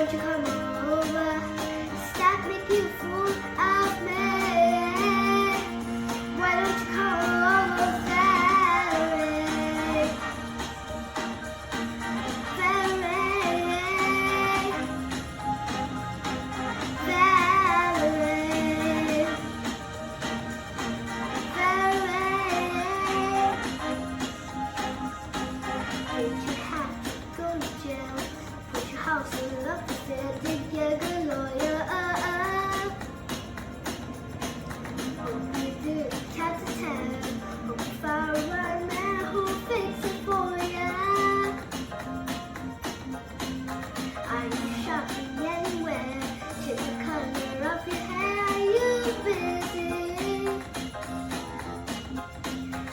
won't you come over? Stop making you fool of me. Why don't you come over, Valerie? Valerie. Valerie. Valerie. Did you have to go to jail? Put your house in love to did you get a good lawyer? Hope you did cat to town. Hope you found a right man who'll fix it for ya. Are you shopping anywhere? Check the color of your hair. Are you busy?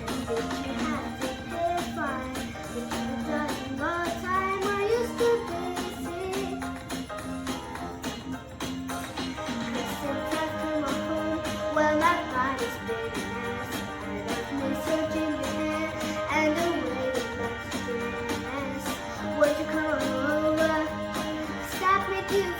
And did you have to pay a fine? Did you done all the time? Are you still busy? 'Cause since I've come home, well, my body's been a mess. I left me searching your hair and the way you like to dress. Won't you come over? Stop making